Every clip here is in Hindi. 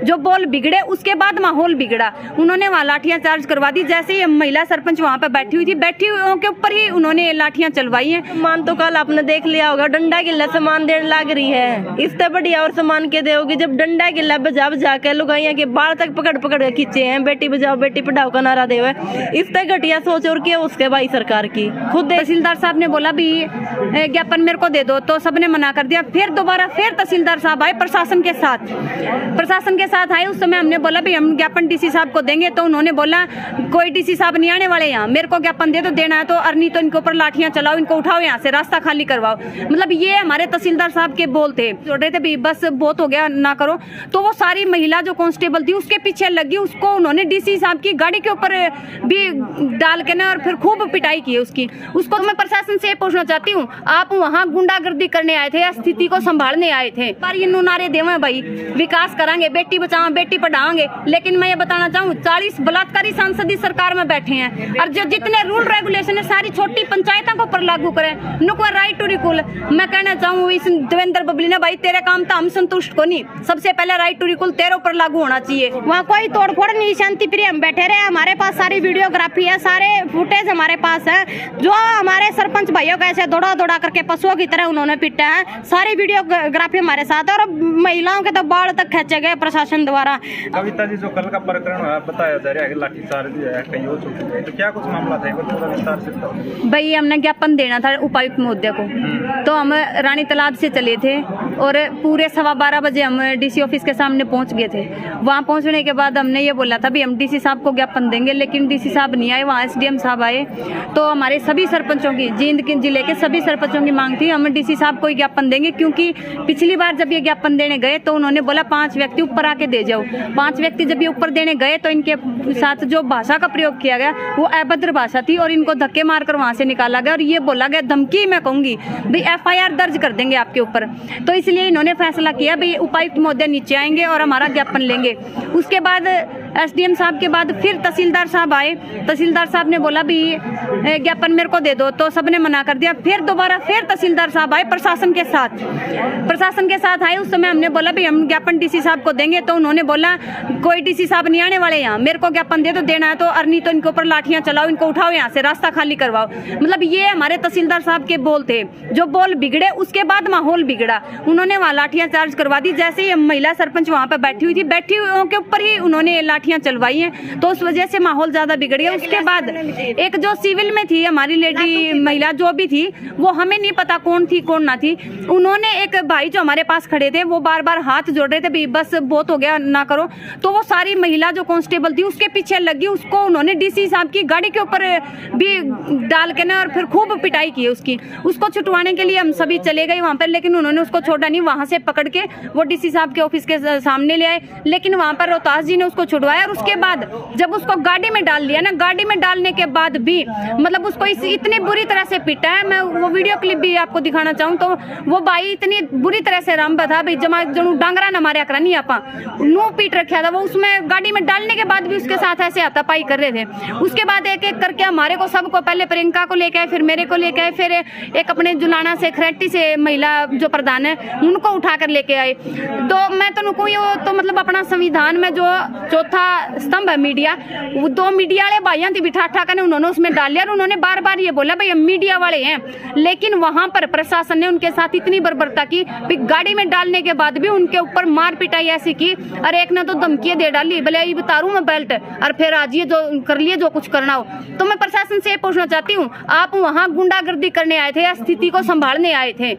जो बोल बिगड़े उसके बाद माहौल बिगड़ा। उन्होंने वहाँ लाठियां चार्ज करवा दी। जैसे ही महिला सरपंच वहाँ पे बैठी हुई थी, बैठी हुई के ऊपर ही उन्होंने लाठियां चलवाई हैं। मान तो कल आपने देख लिया होगा, डंडा गिल्ला सामान देने लग रही है, इससे बढ़िया और सामान के दोगी जब डंडा गिल्ला बजा बजा के लुगाइया के बाल तक पकड़ पकड़ के खींचे हैं, बेटी बचाओ बेटी पढ़ाओ का नारा देवे। इससे घटिया सोच और क्या उसके भाई सरकार की। खुद तहसीलदार साहब ने बोला भी ज्ञापन मेरे को दे दो, तो सबने मना कर दिया। फिर दोबारा फिर तहसीलदार साहब आए प्रशासन के साथ आए। उस समय हमने बोला भी हम ज्ञापन डीसी साहब को देंगे, तो उन्होंने बोला कोई डीसी साहब नहीं आने वाले यहाँ, मेरे को ज्ञापन दे तो देना है तो अर्नी तो इनके ऊपर लाठियां चलाओ, इनको उठाओ यहाँ से, रास्ता खाली करवाओ। मतलब ये हमारे तहसीलदार साहब के बोल थे। जोड़ रहे थे भी बस बहुत हो गया ना करो, तो वो सारी महिला जो कांस्टेबल थी उसके पीछे लगी, उसको उन्होंने डीसी साहब की गाड़ी के ऊपर भी डाल के ना और फिर खूब पिटाई की उसको। मैं प्रशासन से पूछना चाहती हूँ, आप वहाँ गुंडागर्दी करने आए थे या स्थिति को संभालने आए थे? पर ये नारे देवे भाई विकास करांगे, बेटी बचाओ बेटी पढ़ाओगे, लेकिन मैं ये बताना चाहूँ 40 बलात्कारी सांसद इस सरकार में बैठे हैं और जो जितने रूल रेगुलेशन है सारी छोटी पंचायतों के ऊपर लागू करें। नुकवा राइट टू रिकूल मैं कहना चाहूँ इस देवेंद्र बबली ने, भाई तेरे काम तो हम संतुष्ट को नहीं, सबसे पहले राइट टू रिकूल तेरे ऊपर लागू होना चाहिए। वहाँ कोई तोड़फोड़ नहीं, शांति प्रिय हम बैठे रहे। हमारे पास सारी वीडियोग्राफी है, सारे फुटेज हमारे पास है। जो हमारे सरपंच भाइयों का ऐसे दौड़ा दौड़ा करके पशुओं की तरह उन्होंने पीटा है, सारी वीडियोग्राफी हमारे साथ है और महिलाओं के तो बाल तक खींचे गए प्रशासन द्वारा। कविता जी, जो कल का प्रकरण बताया जा रहा है लाठीचार्ज कहीं हो चुकी है, तो क्या कुछ मामला था थोड़ा विस्तार से? भाई हमने ज्ञापन देना था उपायुक्त महोदय को, तो हम रानी तालाब से चले थे और पूरे 12:15 बजे हम डीसी ऑफिस के सामने पहुंच गए थे। वहां पहुंचने के बाद हमने ये बोला था भी हम डीसी साहब को ज्ञापन देंगे, लेकिन डीसी साहब नहीं आए। वहाँ एसडीएम साहब आए, तो हमारे सभी सरपंचों की, जींद के जिले के सभी सरपंचों की मांग थी हम डीसी साहब को ही ज्ञापन देंगे, क्योंकि पिछली बार जब ये ज्ञापन देने गए तो उन्होंने बोला 5 व्यक्ति ऊपर आके दे जाओ। 5 व्यक्ति जब ये ऊपर देने गए तो इनके साथ जो भाषा का प्रयोग किया गया वो अभद्र भाषा थी और इनको धक्के मारकर वहां से निकाला गया और ये बोला गया, धमकी मैं कहूंगी भाई FIR दर्ज कर देंगे आपके ऊपर। तो इसलिए इन्होंने फैसला किया भाई उपायुक्त महोदय नीचे आएंगे और हमारा ज्ञापन लेंगे। उसके बाद एसडीएम साहब के बाद फिर तहसीलदार साहब आए। तहसीलदार साहब ने बोला भी ज्ञापन मेरे को दे दो, तो सबने मना कर दिया। फिर दोबारा फिर तहसीलदार साहब आए प्रशासन के साथ आए। उस समय हमने बोला भी हम ज्ञापन डीसी साहब को देंगे, तो उन्होंने बोला कोई डीसी साहब नहीं आने वाले यहाँ, मेरे को ज्ञापन दे तो देना है तो अर्नी तो इनके ऊपर लाठियां चलाओ, इनको उठाओ यहाँ से, रास्ता खाली करवाओ। मतलब ये हमारे तहसीलदार साहब के बोल थे। जो बोल बिगड़े उसके बाद माहौल बिगड़ा। उन्होंने वहाँ लाठियां चार्ज करवा दी। जैसे ही महिला सरपंच वहाँ पे बैठी हुई थी, बैठी हुई के ऊपर ही उन्होंने लाठियां चलवाई हैं, तो उस वजह से माहौल ज्यादा बिगड़ गया। उसके बाद एक जो सिविल में थी हमारी लेडी महिला जो भी थी, वो हमें नहीं पता कौन थी कौन ना थी, उन्होंने एक भाई जो हमारे पास खड़े थे वो बार बार हाथ जोड़ रहे थे भी बस बहुत हो गया ना करो, तो वो सारी महिला जो कांस्टेबल थी उसके पीछे लगी, उसको उन्होंने डीसी साहब की गाड़ी के ऊपर भी डाल के ना और फिर खूब पिटाई की उसको छुटवाने के लिए हम सभी चले गए वहां पर, लेकिन उन्होंने उसको छोड़ा नहीं। वहां से पकड़ के वो डीसी साहब के ऑफिस के सामने ले आए, लेकिन वहां पर रोहतास जी ने उसको छुड़वाया। और उसके बाद जब उसको गाड़ी में डाल लिया ना, गाड़ी में डालने के बाद भी मतलब उसको इतनी बुरी तरह से पीटा है, मैं वो वीडियो क्लिप भी आपको दिखाना चाहूँ। तो वो भाई इतनी बुरी तरह से राम था भाई, जमा जनु डांगरा न मारे अकरा नहीं आपा नू पीट रखा था वो। उसमें गाड़ी में डालने के बाद भी उसके साथ ऐसे हाथापाई कर रहे थे। उसके बाद एक एक करके हमारे को सबको, पहले प्रियंका को लेके आए, फिर मेरे को लेके आए, फिर एक अपने जुलाना से खरेटी से महिला जो प्रधान है उनको उठा कर लेके आए। तो मैं तो नुकू तो मतलब अपना संविधान में जो चौथा स्तंभ है मीडिया, वो 2 मीडिया वाले भाइयों थी बिठा ठाकर ने उन्होंने उसमें डाल लिया और उन्होंने बार बार ये बोला भाई हम मीडिया वाले हैं, लेकिन वहां पर प्रशासन ने उनके साथ इतनी बर्बरता की, गाड़ी में डालने के बाद भी उनके ऊपर मार पिटाई ऐसी की। और एक ने तो धमकी दे डाली, भले ये उतारू मैं बेल्ट और फिर आज ये जो कर लिए जो कुछ करना हो। तो मैं प्रशासन से पूछना चाहती हूँ, आप वहाँ गुंडागर्दी करने आए थे या स्थिति को संभालने आए थे?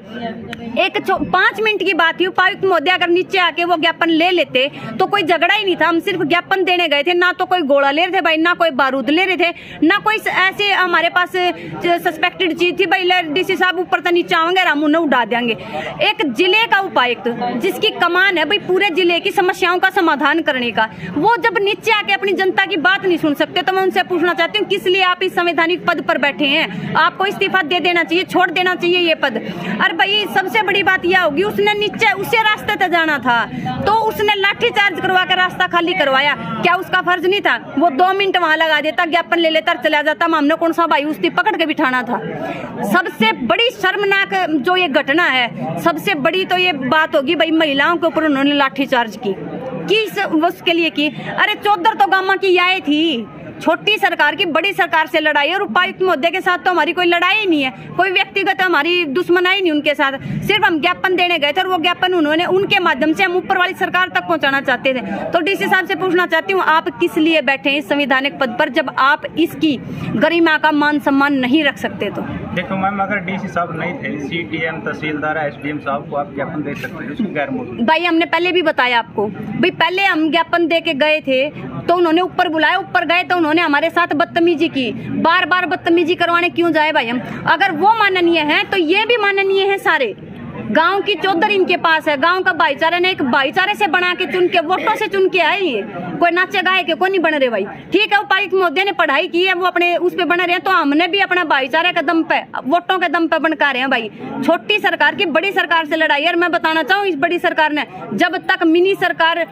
एक 5 मिनट की बात थी, उपायुक्त महोदय अगर नीचे आके वो ज्ञापन ले लेते तो कोई झगड़ा ही नहीं था। हम सिर्फ ज्ञापन देने गए थे, ना तो कोई गोला ले रहे थे भाई, ना कोई बारूद ले रहे थे, ना कोई ऐसे हमारे पास सस्पेक्टेड चीज थी भाई डीसी साहब ऊपर तो नीचे आएंगे हम उन्हें उड़ा देंगे। एक जिले का उपायुक्त जिसकी कमान है भाई पूरे जिले की समस्याओं का समाधान करने का, वो जब नीचे आके अपनी जनता की बात नहीं सुन सकते, तो मैं उनसे पूछना चाहती हूँ किस लिए आप इस संवैधानिक पद पर बैठे हैं? आपको इस्तीफा दे देना चाहिए, छोड़ देना चाहिए ये पद। अरे भाई सबसे बड़ी बात यह होगी, उसने नीचे उसे रास्ते तक जाना था तो उसने लाठी चार्ज करवा कर रास्ता खाली करवाया, क्या उसका फर्ज नहीं था? वो 2 मिनट वहां लगा देता, ज्ञापन ले लेता, चला जाता, हमने कौन सा भाई उसकी पकड़ के बिठाना था? सबसे बड़ी शर्मनाक जो ये घटना है, सबसे बड़ी तो ये बात होगी भाई महिलाओं के ऊपर उन्होंने लाठी चार्ज की। किस उसके लिए की? अरे चौधर तो गामा की आए थी, छोटी सरकार की बड़ी सरकार से लड़ाई, और उपायुक्त महोदय के साथ तो हमारी कोई लड़ाई ही नहीं है, कोई व्यक्तिगत हमारी दुश्मनाई नहीं उनके साथ। सिर्फ हम ज्ञापन देने गए थे और वो ज्ञापन उन्होंने उनके माध्यम से हम ऊपर वाली सरकार तक पहुंचाना चाहते थे। तो डीसी साहब से पूछना चाहती हूँ, आप किस लिए बैठे हैं इस संवैधानिक पद पर जब आप इसकी गरिमा का मान सम्मान नहीं रख सकते? तो देखो मैम, अगर डीसी साहब नहीं थे, सीटीएम, तहसीलदार, एसडीएम साहब को आप ज्ञापन दे सकते हैं, उसकी गैर मौजूद। भाई हमने पहले भी बताया आपको, भाई पहले हम ज्ञापन दे के गए थे तो उन्होंने ऊपर बुलाया, ऊपर गए तो उन्होंने हमारे साथ बदतमीजी की। बार बार बदतमीजी करवाने क्यों जाए भाई हम? अगर वो माननीय है तो ये भी माननीय है। सारे गांव की चौधर इनके पास है, गांव का भाईचारा ने एक भाईचारे से बना के चुन के, वोटों से चुन के आए हैं। कोई नाचे गाए के कोई नहीं बन रहे भाई। ठीक है, उपायुक्त महोदय ने पढ़ाई की है, वो अपने उस पे बन रहे हैं, तो हमने भी अपना भाईचारे के दम पे, वोटों के दम पे बनका रहे हैं भाई। छोटी सरकार की बड़ी सरकार से लड़ाई है। और मैं बताना चाहूँ, इस बड़ी सरकार ने, जब तक मिनी सरकार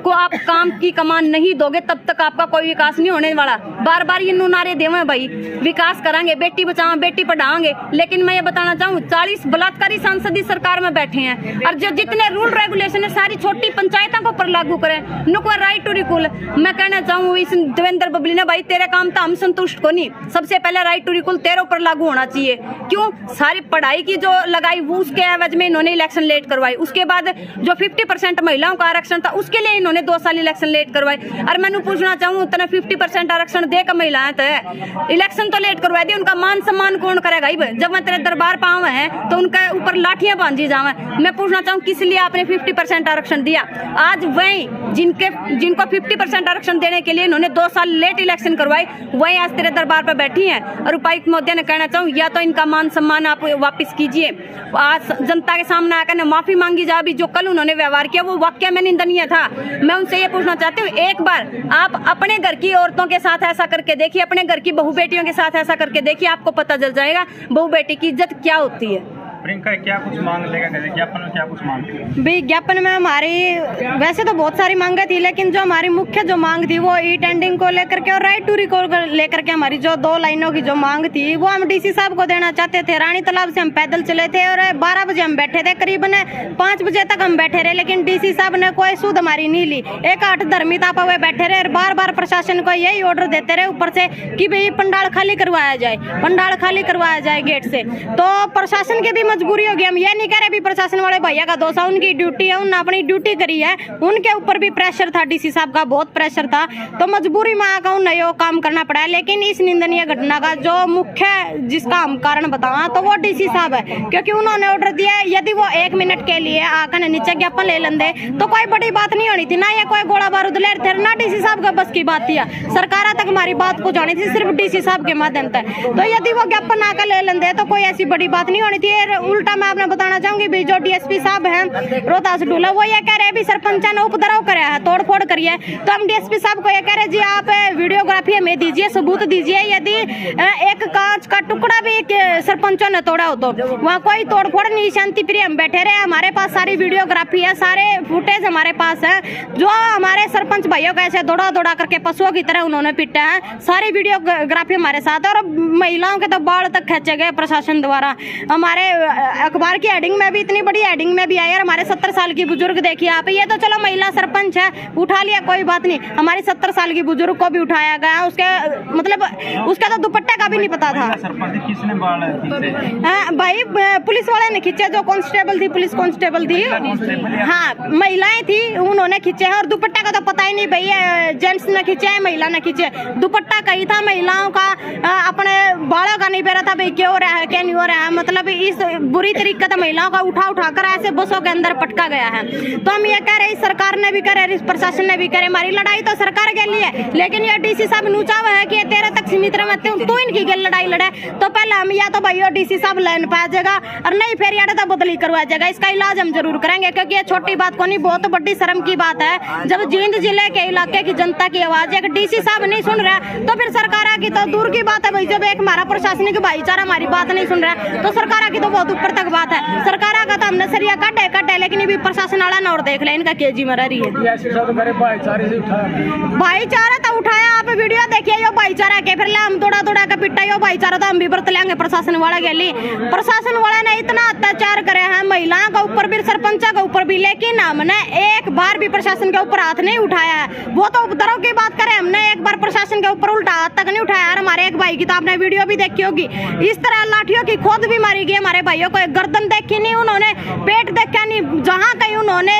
को आप काम की कमान नहीं दोगे तब तक आपका कोई विकास नहीं होने वाला। बार बार ये नारे देवे भाई, विकास करांगे, बेटी बचाओ बेटी पढ़ाओगे, लेकिन मैं ये बताना चाहूँ 40 बलात्कारी सांसद इस सरकार में बैठे हैं, और जो जितने रूल रेगुलेशन है सारी छोटी पंचायतों को ऊपर लागू करें। नुकवा राइट टू रिकूल, मैं कहना चाहूँ इस देवेंद्र बबली ने, भाई तेरे काम तो हम संतुष्ट को नहीं, सबसे पहले राइट टू रिकूल तेरे ऊपर लागू होना चाहिए। क्यों? सारी पढ़ाई की जो लगाई वो उसके एवज में इन्होंने इलेक्शन लेट करवाई। उसके बाद जो 50% महिलाओं का आरक्षण था उसके लिए इन्होंने 2 साल इलेक्शन लेट करवाए। और मैंने पूछना चाहूँ, उतना 50% आरक्षण देकर महिलाएं तो इलेक्शन तो लेट करवा दी, उनका मान सम्मान कौन करेगा? जब मैं तेरे दरबार पावे हैं तो उनके ऊपर लाठियां बांधी जावे। मैं पूछना चाहूँ, किस लिए आपने 50% आरक्षण दिया? आज वही जिनको 50% आरक्षण देने के लिए इन्होंने 2 साल लेट इलेक्शन करवाए, वही आज तेरे दरबार पर बैठी हैं। और उपायुक्त महोदय ने कहना चाहूँ, या तो इनका मान सम्मान आप वापिस कीजिए, आज जनता के सामने आकर माफी मांगी जाए। जो कल उन्होंने व्यवहार किया वो वाकई में निंदनीय था। मैं उनसे ये पूछना चाहती हूँ, एक बार आप अपने घर की औरतों के साथ ऐसा करके देखिए, अपने घर की बहू बेटियों के साथ ऐसा करके देखिए, आपको पता चल जाएगा बहू बेटी की इज्जत क्या होती है। प्रियंका क्या कुछ मांग लेगा, ज्ञापन में क्या कुछ मांग थी? विज्ञापन में हमारी वैसे तो बहुत सारी मांगे थी, लेकिन जो हमारी मुख्य जो मांग थी वो ई टेंडिंग को लेकर के और राइट टू रिकॉल को लेकर के हमारी जो 2 लाइनों की जो मांग थी वो हम डीसी साहब को देना चाहते थे। रानी तालाब से हम पैदल चले थे और 12 बजे हम बैठे थे, करीबन 5 बजे तक हम बैठे रहे, लेकिन डीसी साहब ने कोई सूद हमारी नहीं ली। एक 8 धर्मिता पर हुए बैठे रहे और बार बार प्रशासन को यही ऑर्डर देते रहे ऊपर से कि भाई पंडाल खाली करवाया जाए, पंडाल खाली करवाया जाए गेट से। तो प्रशासन की भी मजबूरी होगी, हम ये नहीं कह रहे भी प्रशासन वाले भैया का दोष है, उनकी ड्यूटी है, उन्होंने अपनी ड्यूटी करी है, उनके ऊपर भी प्रेशर था, डीसी साहब का बहुत प्रेशर था, तो मजबूरी में आकर उन्हें यो काम करना पड़ा है। लेकिन इस निंदनीय घटना का जो मुख्य जिसका हम कारण बतावा तो वो डीसी साहब है, क्योंकि उन्होंने ऑर्डर दिया यदि वो 1 मिनट के लिए आकर नीचे ज्ञापन ले लेंदे तो कोई बड़ी बात नहीं होनी थी, ना ये कोई गोला बारूद ले थे, ना डीसी साहब का बस की बात थी, सरकार तक हमारी बात को जानी थी सिर्फ डीसी साहब के माध्यम से। तो यदि वो ज्ञापन आकर ले लेंदे तो कोई ऐसी बड़ी बात नहीं होनी थी। उल्टा मैं आपने बताना चाहूंगी भी जो डीएसपी साहब हैं रोहतास डूला, वो ये कह रहे हैं भी सरपंच ने उपद्रव कराया है, तोड़ फोड़ करी है, तो हम डीएसपी साहब को ये कह रहे हैं जी आप वीडियोग्राफी हमें दीजिए, सबूत दीजिए, यदि एक कांच का टुकड़ा भी सरपंचों ने तोड़ा हो तो वहाँ कोई तोड़ फोड़ नहीं, शांति प्रिय हम बैठे रहे, हमारे पास सारी वीडियोग्राफी है, सारे फुटेज हमारे पास है, जो हमारे सरपंच भाइयों को ऐसे दौड़ा दौड़ा करके पशुओं की तरह उन्होंने पीटा है, सारी वीडियोग्राफी हमारे साथ है, और महिलाओं के तो बाल तक खींचे गए प्रशासन द्वारा। हमारे अखबार की हेडिंग में भी, इतनी बड़ी हेडिंग में भी आई है, हमारे 70 साल की बुजुर्ग देखिए आप, ये तो चलो महिला सरपंच है उठा लिया कोई बात नहीं, हमारी 70 साल की बुजुर्ग को भी उठाया गया, उसके मतलब उसका तो दुपट्टे का भी नहीं पता था। किसने बाल भाई पुलिस वाले ने खींचे, जो कांस्टेबल थी, पुलिस कांस्टेबल थी, हाँ महिलाएं थी, उन्होंने खींचे हैं, और दुपट्टा का तो पता ही नहीं भाई जेंट्स ने खींचे है महिला ने खींचे, दुपट्टा कहीं था महिलाओं का, अपने बालों का नहीं पहना था भाई, क्या हो रहा है क्या नहीं हो रहा है, मतलब इस बुरी तरीके से महिलाओं का उठा कर ऐसे बसों के अंदर पटका गया है। तो हम ये कह रहे हैं सरकार ने भी करे, प्रशासन ने भी करे, हमारी लड़ाई तो सरकार के लिए, लेकिन ये डीसी साहब नूचा हुआ है कि तेरे तक सीमित रहे, तू इनकी लड़ाई लड़े, तो पहले हम या तो भाई डीसी साहब लाइन पे आ जाएगा, और नहीं फिर या तो बदली करवा जाएगा, इसका इलाज हम जरूर करेंगे, क्योंकि ये छोटी बात को नहीं, बहुत बड़ी शर्म की बात है। जब जींद जिले के इलाके की जनता की आवाज है। डीसी साहब नहीं सुन रहा तो फिर सरकार की तो दूर की बात है भाई। जब एक हमारा प्रशासनिक भाईचारा हमारी बात नहीं सुन रहा है तो सरकार की तो बहुत ऊपर तक बात है। सरकार का तो हमने सरिया काटे लेकिन अभी प्रशासन वाला नौर देख ले इनका केजी में रही है। भाईचारा तो उठाया, आप वीडियो देखिए यो भाईचारा के फिर हम तोड़ा का पिटा यो भाईचारा तो हम भी बरत लेंगे प्रशासन वाला के लिए। प्रशासन वाला ने इतना अत्याचार करे हैं महिलाओं के ऊपर भी, सरपंच के ऊपर भी, लेकिन हमने एक बार भी प्रशासन के ऊपर हाथ नहीं उठाया है। वो तो उपद्रव की बात करें, हमने एक बार प्रशासन के ऊपर उल्टा हाथ तक नहीं उठाया। और हमारे एक भाई की तो आपने वीडियो भी देखी होगी, इस तरह लाठियों की खोद भी मारी गई हमारे भाइयों को। गर्दन देखी नहीं उन्होंने, पेट देखा नहीं, जहाँ कहीं उन्होंने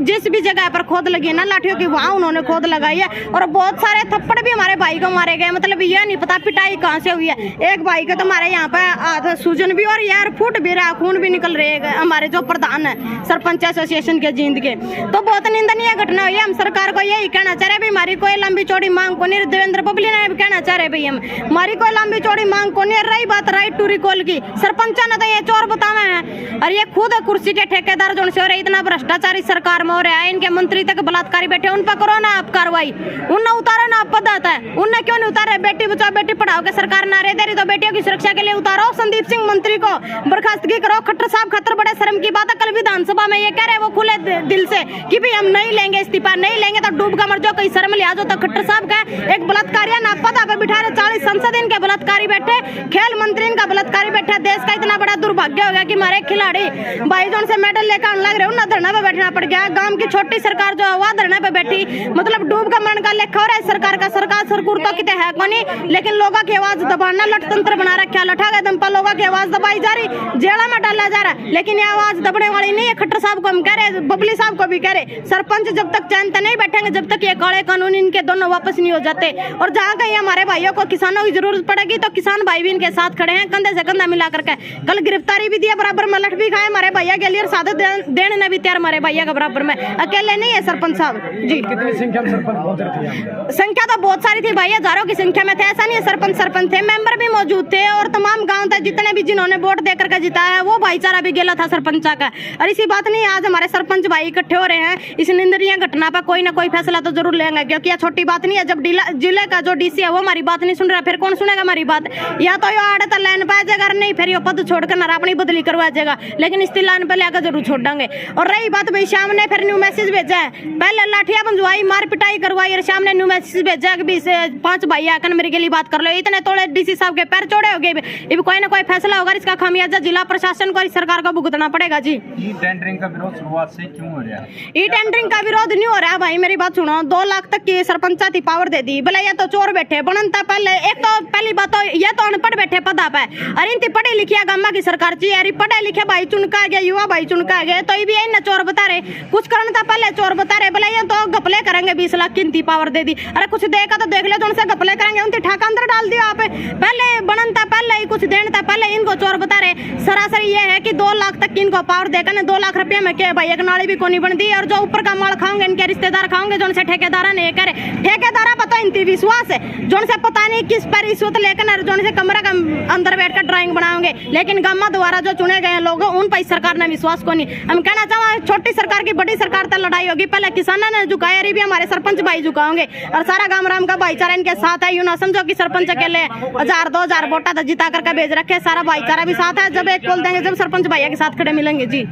जिस भी जगह पर खोद लगी है ना लाठियों की वहाँ उन्होंने खोद लगाई है। और बहुत सारे थप्पड़ भी हमारे भाई को मारे गए, मतलब यह नहीं पता पिटाई कहाँ से हुई है। एक भाई को तो हमारे यहाँ पे आधा सूजन भी और यार फुट भी रहा, खून भी निकल रहे हैं। हमारे जो प्रधान है सरपंच एसोसिएशन के जींद के, तो बहुत निंदनीय घटना हुई है। हम सरकार को यही कहना चाह रहे भाई हमारी कोई लंबी चौड़ी मांग को नहीं। देवेंद्र बबली ने भी कहना चाह रहे भाई हम हमारी कोई लंबी चौड़ी मांग को नहीं। रही बात राइट टू रिकॉल की, सरपंच ने तो ये चोर बतावे हैं और ये खुद कुर्सी के ठेकेदार जो से हो रहे। इतना भ्रष्टाचारी सरकार में हो रहा है, इनके मंत्री तक बलात्कारी बैठे, उन पर करो ना आप कार्रवाई। उनने उतारो ना, आप पद आता है उनने क्यों नहीं उतारे? बेटी बचाओ बेटी पढ़ाओ के सरकार नारे दे रही तो बेटियों की सुरक्षा के लिए उतारो। संदीप सिंह मंत्री को बर्खास्तगी करो। खट्टर साहब खतर बड़े शर्म की बात है, कल विधानसभा में ये कह रहे वो खुले दिल से कि भाई हम नहीं लेंगे इस्तीफा, नहीं लेंगे तो डूब का मर जाओ, कहीं शर्म लिहाज हो। तो खट्टर साहब का एक बलात्कारी ना पता पे बिठा रहे, 40 संसद इनके बलात्कारी बैठे, खेल मंत्री इनका बलात्कारी बैठा। देश का इतना बड़ा दुर्भाग्य हो गया कि हमारे खिलाड़ी भाई जोन से मेडल लेकर आने लग रहे उन्हें धरना पे बैठना पड़ गया। गांव की छोटी सरकार जो हुआ धरना पे बैठी, मतलब डूब का मरण का लेखा हो रहा है सरकार का। सरकार सरकुर तो कितने है कोनी, लेकिन लोगों की आवाज दबाना लठतंत्र बना रखा। लठा के दम पर लोगों की आवाज दबाई जा रही, जेला में डाला जा रहा, लेकिन ये आवाज दबने वाली नहीं है। खट्टर साहब को हम कह रहे, बबली साहब को भी कह रहे, सरपंच जब तक चैन से नहीं बैठेंगे, जब तक ये काले कानून इनके दोनों वापस नहीं हो जाते। और जहाँ कहीं हमारे भाइयों को किसानों की जरूरत पड़ेगी तो किसान भाई भी इनके साथ खड़े हैं, कंधे से कंधा मिला करके। कल गिरफ्तारी भी दिया, बराबर में लठ भी खाए हमारे भैया के लिए, और सादत देने ने भी तैयार हमारे भैया के बराबर में। अकेले नहीं है सरपंच साहब जी। कितनी संख्या में सरपंच पहुंच रही थी? संख्या तो बहुत सारी थी भाई, हजारों की संख्या में थे। ऐसा नहीं है, सरपंच थे, मेंबर भी मौजूद थे, और तमाम गांव थे जितने भी जिन्होंने वोट देकर के जिताया है वो भाईचारा भी गेला था सरपंचा का। और इसी बात नहीं, आज हमारे सरपंच भाई इकट्ठे हो रहे हैं, इस निंदनीय घटना पर कोई ना कोई फैसला तो जरूर लेंगे, क्योंकि यह छोटी बात नहीं है। जब जिले का जो डीसी है वो हमारी बात नहीं सुन रहा, फिर कौन सुनेगा हमारी बात? या तो यो आड़े तो लाइन पे आ जाएगा, नहीं फिर यो पद छोड़कर ना अपनी बदली करवा जाएगा, लेकिन इस लाइन पे लेकर जरूर छोड़ देंगे। और रही बात भाई, शाम ने फिर न्यू मैसेज भेजा है, पहले लाठियां बंधवाई, मार पिटाई करवाई, और शाम ने न्यू मैसेज भेजा कि 5 भाई आकर मेरे के लिए बात कर लो। इतने तोड़े डीसी साहब के पैर चौड़े हो गए, ये कोई ना कोई फैसला होगा, इसका खामियाजा जिला प्रशासन को, सरकार को भुगतना पड़ेगा जी। ई टेंडरिंग का विरोध शुरुआत से क्यों हो रहा है? ई टेंडरिंग का विरोध नहीं हो रहा है भाई, मेरी बात सुनो। 2 लाख तक की सरपंचाती पावर दे दी, भले ये तो चोर बैठे बनता। पहले एक तो पहली बात तो ये तो अनपढ़ बैठे पदा पे, अरे इनती पढ़ी लिखी गामा की सरकार चाहिए। अरे पढ़े लिखे भाई चुनका गए, युवा भाई चुनका गए, तो ये भी इन चोर बता रहे, कुछ करना था पहले चोर बता रहे। भले ये तो गपले करेंगे, 20 लाख की पावर दे दी। अरे कुछ देखा तो देख ले, जो उनसे गपले करेंगे उनकी ठाका अंदर डाल दिया आप। पहले बनता पहले ही कुछ देना था, पहले इनको चोर बता रहे। सरासरी ये है कि 2 लाख तक की इनको पावर देकर 2 लाख रुपए में के भाई एक नाली भी कोनी बन दी। और जो ऊपर का माल खाओगे इनके रिश्तेदार खाओगे, जो उनसे ठेकेदार ने करे, ठेकेदार पता इनती विश्वास है, जो उनसे पता नहीं किस पर रिश्वत लेकर जो उनसे कमरे का अंदर बैठकर ड्राइंग बनाओगे, लेकिन गामा द्वारा जो चुने गए लोग उन पर सरकार ने विश्वास को नहीं। हम कहना चाहते छोटी सरकार की बड़ी सरकार तक लड़ाई होगी, पहले किसानों ने झुकाया, अभी हमारे सरपंच भाई झुकाओगे, और सारा गांव राम का भाईचारा इनके साथ है। यूं ना समझो कि सरपंच अकेले 1000-2000 वोटा तो जिता करके भेज रखे, सारा भाईचारा भी साथ है। जब एक खोल देंगे, जब सरपंच भैया के साथ खड़े मिलेंगे जी।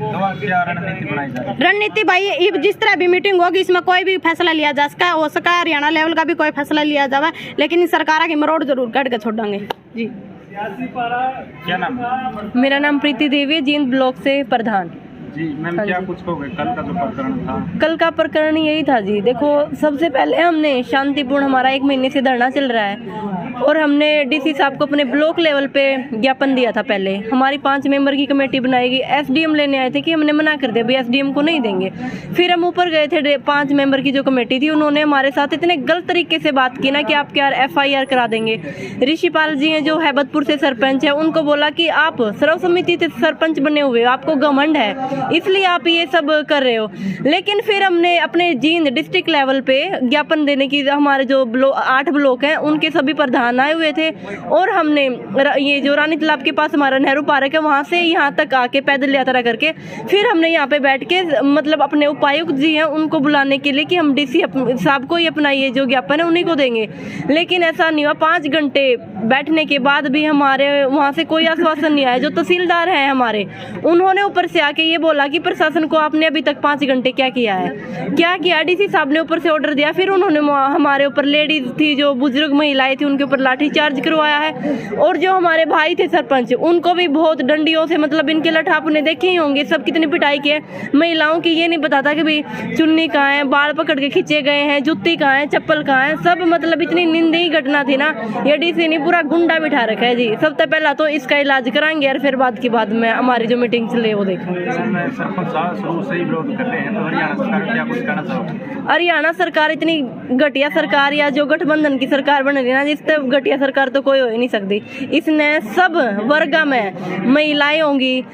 रणनीति भाई जिस तरह भी मीटिंग होगी, इसमें कोई भी फैसला लिया जा सका, हो सका हरियाणा लेवल का भी कोई फैसला लिया जाए, लेकिन सरकार की मरोड़ जरूर कट के छोड़ेंगे जी। क्या नाम? मेरा नाम प्रीति देवी, जींद ब्लॉक से प्रधान जी। मैम क्या कुछ कहोगे? कल का जो प्रकरण था, कल का प्रकरण यही था जी। देखो, सबसे पहले हमने शांतिपूर्ण, हमारा 1 महीने से धरना चल रहा है, और हमने डीसी साहब को अपने ब्लॉक लेवल पे ज्ञापन दिया था। पहले हमारी 5 मेंबर की कमेटी बनाई गई, एसडीएम लेने आए थे कि हमने मना कर दिया, भाई एसडीएम को नहीं देंगे। फिर हम ऊपर गए थे, 5 मेंबर की जो कमेटी थी, उन्होंने हमारे साथ इतने गलत तरीके से बात की ना कि आप क्या FIR करा देंगे। ऋषिपाल जी हैं जो हैबतपुर से सरपंच है, उनको बोला कि आप सर्वसम्मति से सरपंच बने हुए, आपको घमंड है, इसलिए आप ये सब कर रहे हो। लेकिन फिर हमने अपने जींद डिस्ट्रिक्ट लेवल पे ज्ञापन देने की, हमारे जो 8 ब्लॉक हैं उनके सभी प्रधान आए हुए थे, और हमने ये जो रानी तालाब के पास हमारा नेहरू पार्क है वहाँ से यहाँ तक आके पैदल यात्रा करके फिर हमने यहाँ पे बैठ के मतलब अपने उपायुक्त जी हैं उनको बुलाने के लिए कि हम डीसी साहब को ही अपना ये जो ज्ञापन है उन्हीं को देंगे। लेकिन ऐसा नहीं हुआ। 5 घंटे बैठने के बाद भी हमारे वहाँ से कोई आश्वासन नहीं आया। जो तहसीलदार हैं हमारे, उन्होंने ऊपर से आके ये बोला कि प्रशासन को आपने अभी तक 5 घंटे क्या किया है, क्या किया। डीसी साहब ने ऊपर से ऑर्डर दिया, फिर उन्होंने हमारे ऊपर, लेडीज थी जो बुजुर्ग महिलाएं थी, उनके ऊपर लाठी चार्ज करवाया है। और जो हमारे भाई थे सरपंच, उनको भी बहुत डंडियों से, मतलब इनके लठापने देखे ही होंगे सब कितनी पिटाई की है। महिलाओं की ये नहीं बताता कि भाई चुन्नी कहाँ है, बाल पकड़ के खींचे गए हैं, जुत्ती कहाँ है, चप्पल कहाँ है, सब मतलब इतनी निंदनीय घटना थी ना। ये डीसी ने पूरा गुंडा बिठा रखा है जी। सबसे पहला तो इसका इलाज कराएंगे और फिर बाद की बाद में हमारी जो मीटिंग चले वो देखेंगे। हरियाणा सरकार इतनी घटिया सरकार, या जो गठबंधन की सरकार बन रही है ना, जिससे घटिया सरकार तो कोई हो ही नहीं सकती। इसने सब वर्ग में महिलाएं होंगी,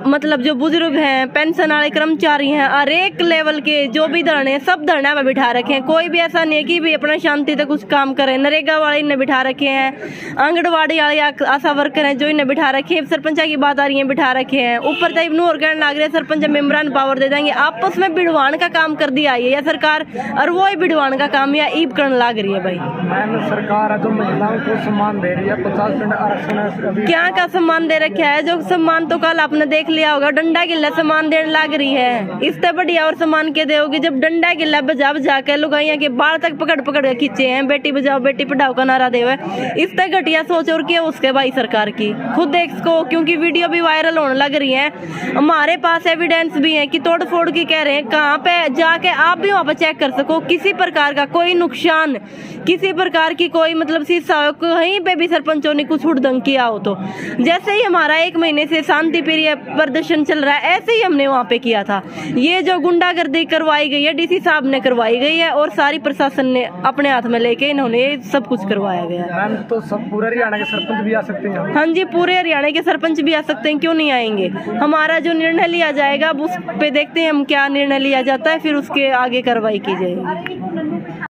मतलब जो बुजुर्ग हैं, पेंशन वाले कर्मचारी हैं, हर एक लेवल के जो भी धरने, सब धरना में बिठा रखे हैं। कोई भी ऐसा नहीं है कि भी अपना शांति से कुछ काम करे। नरेगा वाले इन्हें बिठा रखे हैं, आंगनबाड़ी वाले आशा वर्कर हैं जो इन्हें बिठा रखे हैं, सरपंचा की बात आ रही है बिठा रखे हैं। ऊपर तक नूर कहने लग रहे सरपंच मेम्बरान पावर दे देंगे। आपस में बिड़वान का काम कर दिया है या सरकार, और वो ही बिड़वान का काम या ईब करने लग रही है। भाई सरकार है जो महिलाओं को सम्मान दे रही है, 50% आरक्षण, क्या का सम्मान दे रखा है? जो सम्मान तो कल आपने देख लिया होगा, डंडा गिल्ला सम्मान देने लग रही है। इससे बढ़िया और सम्मान के दोगे जब डंडा गिल्ला बजा बजा के लुगाइयां के बाल तक पकड़ पकड़ के खींचे हैं, बेटी बचाओ बेटी पढ़ाओ का नारा दे हुए। इससे घटिया सोच और क्या उसके भाई सरकार की, खुद देख इसको, क्योंकि वीडियो भी वायरल होने लग रही है। हमारे पास एविडेंस भी है कि तोड़ फोड़ की कह रहे हैं, कहाँ पे जाके आप भी वहाँ पे चेक कर सको। किसी प्रकार का कोई नुकसान, किसी प्रकार की कोई मतलब शीशा कहीं पे भी सरपंचों ने कुछ हुड़दंग किया हो तो, जैसे ही हमारा 1 महीने से शांति प्रिय प्रदर्शन चल रहा है ऐसे ही हमने वहाँ पे किया था। ये जो गुंडागर्दी करवाई गई है डीसी साहब ने करवाई गई है, और सारी प्रशासन ने अपने हाथ में लेके इन्होंने सब कुछ करवाया गया है। तो सब पूरे हरियाणा के सरपंच भी आ सकते हैं? हाँ जी, पूरे हरियाणा के सरपंच भी आ सकते हैं, क्यों नहीं आएंगे। हमारा जो निर्णय लिया जाएगा उस पे देखते हैं हम क्या निर्णय लिया जाता है, फिर उसके आगे कार्रवाई की जाएगी।